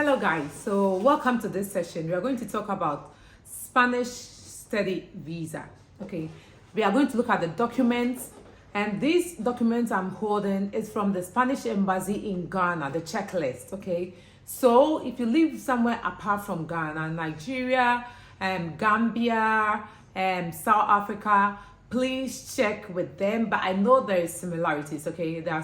Hello guys, so welcome to this session. We are going to talk about Spanish study visa. Okay, we are going to look at the documents, and these documents I'm holding is from the Spanish embassy in Ghana, the checklist. Okay, so if you live somewhere apart from Ghana, Nigeria, Gambia, South Africa, please check with them. But I know there is similarities. Okay, there are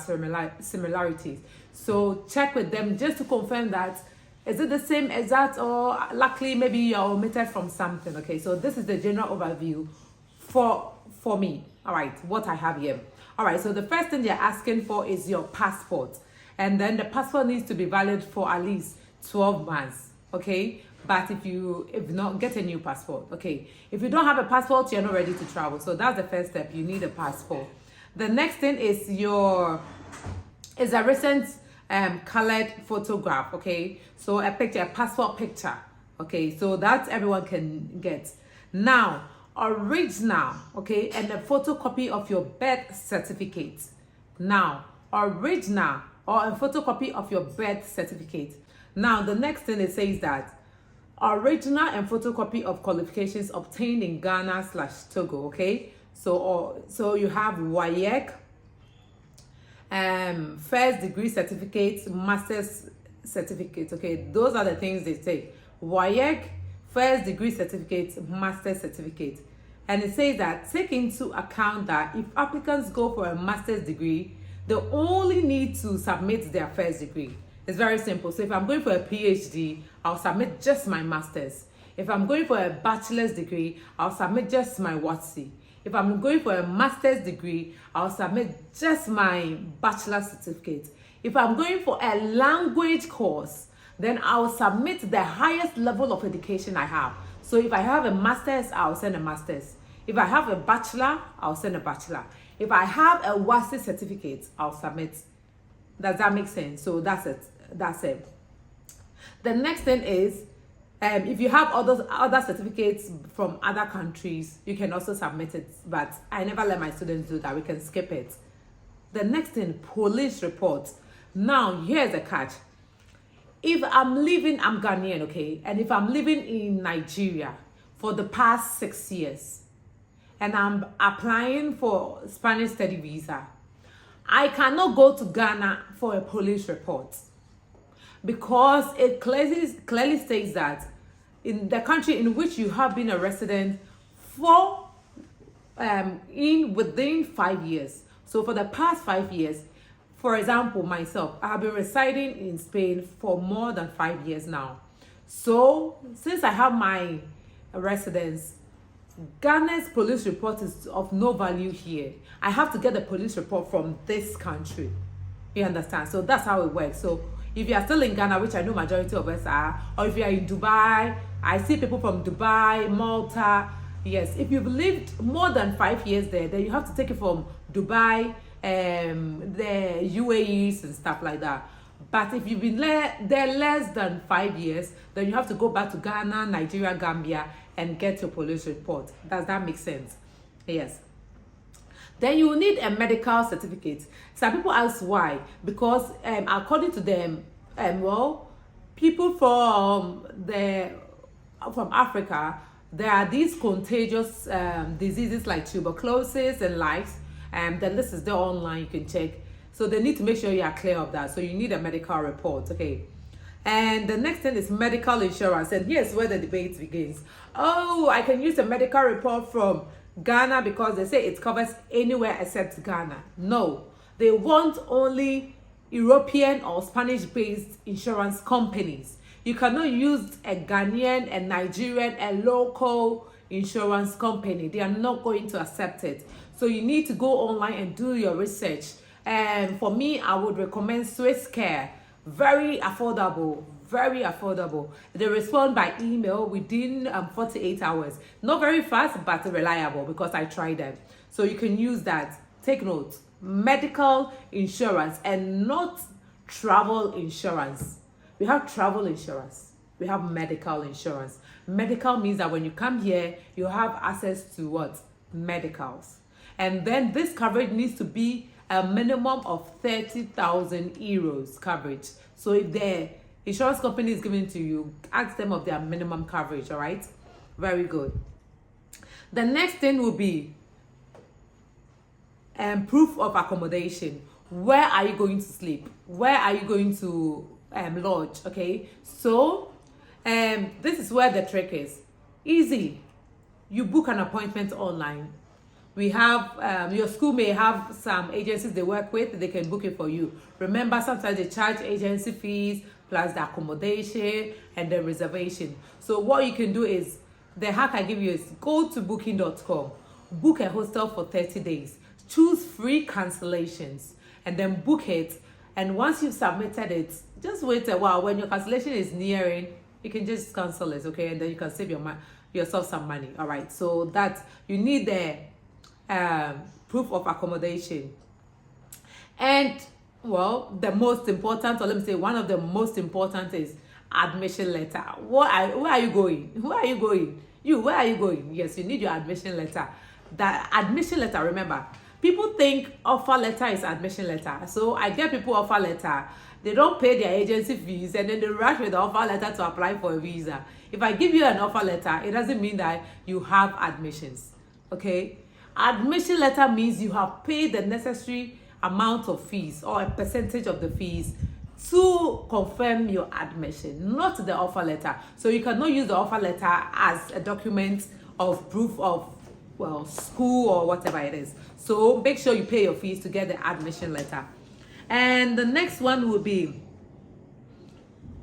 similarities, so check with them just to confirm that is it the same as that, or luckily maybe you're omitted from something. Okay, so this is the general overview for me. All right, what I have here. All right, so the first thing they're asking for is your passport, and then the passport needs to be valid for at least 12 months. Okay, but if not, get a new passport. Okay, if you don't have a passport, you're not ready to travel. So that's the first step. You need a passport. The next thing is a recent colored photograph. Okay, so a passport picture. Okay, so that everyone can get. Now, original, okay, and a photocopy of your birth certificate. Now, original or a photocopy of your birth certificate. Now, the next thing it says that original and photocopy of qualifications obtained in Ghana/Togo. Okay, so you have WAEC, first degree certificates, master's certificates. Okay, those are the things they say. WAEC, first degree certificates, master's certificate. And it says that take into account that if applicants go for a master's degree, they only need to submit their first degree. It's very simple. So if I'm going for a PhD, I'll submit just my master's. If I'm going for a bachelor's degree, I'll submit just my WATC. If I'm going for a master's degree, I'll submit just my bachelor's certificate. If I'm going for a language course, then I'll submit the highest level of education I have. So if I have a master's, I'll send a master's. If I have a bachelor, I'll send a bachelor. If I have a WATC certificate, I'll submit. Does that make sense? So that's it. The next thing is, if you have other certificates from other countries, you can also submit it. But I never let my students do that. We can skip it. The next thing, police report. Now, here's the catch. If I'm Ghanaian, okay, and if I'm living in Nigeria for the past 6 years, and I'm applying for Spanish study visa, I cannot go to Ghana for a police report, because it clearly states that in the country in which you have been a resident for within 5 years. So for the past 5 years, for example, myself, I have been residing in Spain for more than 5 years now. So since I have my residence, Ghana's police report is of no value here. I have to get the police report from this country. You understand? So that's how it works. So if you are still in Ghana, which I know majority of us are, or if you are in Dubai, I see people from Dubai, Malta. Yes, if you've lived more than 5 years there, then you have to take it from Dubai, the UAEs and stuff like that. But if you've been there less than 5 years, then you have to go back to Ghana, Nigeria, Gambia, and get your police report. Does that make sense? Yes. Then you need a medical certificate. Some people ask why. Because according to them, people from Africa, there are these contagious diseases like tuberculosis and lice. The list is there online, you can check. So they need to make sure you are clear of that. So you need a medical report, okay? And the next thing is medical insurance. And here's where the debate begins. Oh, I can use a medical report from Ghana because they say it covers anywhere except Ghana. No, they want only European or Spanish-based insurance companies. You cannot use a Ghanaian, a Nigerian, a local insurance company. They are not going to accept it. So you need to go online and do your research. And for me, I would recommend Swisscare. Very affordable, very affordable. They respond by email within 48 hours. Not very fast, but reliable, because I tried them. So you can use that. Take note. Medical insurance and not travel insurance. We have travel insurance. We have medical insurance. Medical means that when you come here, you have access to what? Medicals. And then this coverage needs to be a minimum of 30,000 euros coverage. So if insurance company is giving to you, ask them of their minimum coverage. All right, very good. The next thing will be proof of accommodation. Where are you going to sleep? Where are you going to lodge? Okay, so this is where the trick is. Easy. You book an appointment online. We have your school may have some agencies they work with, they can book it for you. Remember, sometimes they charge agency fees plus the accommodation and the reservation. So what you can do is, the hack I give you is go to booking.com, book a hostel for 30 days, choose free cancellations, and then book it. And once you've submitted it, just wait a while. When your cancellation is nearing, you can just cancel it, okay? And then you can save yourself some money. All right, so that you need the proof of accommodation. And well, the most important, or let me say one of the most important, is admission letter. Where are you going? Where are you going? Where are you going? Yes, you need your admission letter. The admission letter, remember, people think offer letter is admission letter. So I get people offer letter, they don't pay their agency fees, and then they rush with the offer letter to apply for a visa. If I give you an offer letter, it doesn't mean that you have admissions, okay? Admission letter means you have paid the necessary amount of fees or a percentage of the fees to confirm your admission, not the offer letter. So you cannot use the offer letter as a document of proof of, well, school or whatever it is. So make sure you pay your fees to get the admission letter. And the next one will be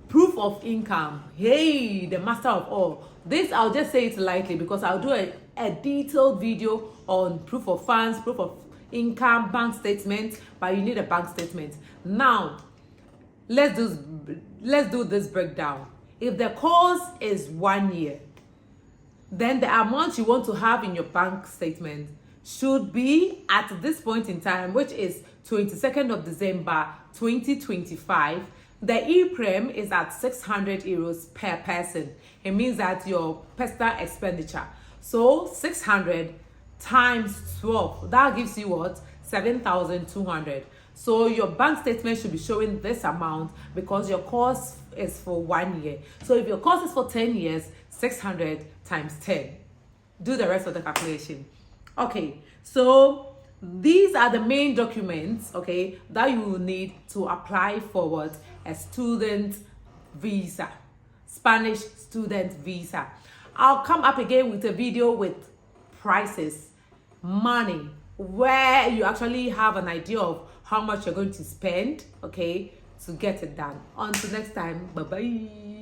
proof of income. Hey, the master of all. This, I'll just say it lightly because I'll do a detailed video on proof of funds, proof of income, bank statement, but you need a bank statement. Now, let's do this breakdown. If the course is 1 year, then the amount you want to have in your bank statement should be at this point in time, which is 22nd of December 2025. The EPREM is at 600 euros per person. It means that your personal expenditure. So 600 times 12, that gives you what? 7,200. So your bank statement should be showing this amount because your course is for 1 year. So if your course is for 10 years, 600 times 10. Do the rest of the calculation. Okay, so these are the main documents, okay, that you will need to apply for what? A student visa, Spanish student visa. I'll come up again with a video with prices, money, where you actually have an idea of how much you're going to spend, okay, to get it done. Until next time, bye-bye.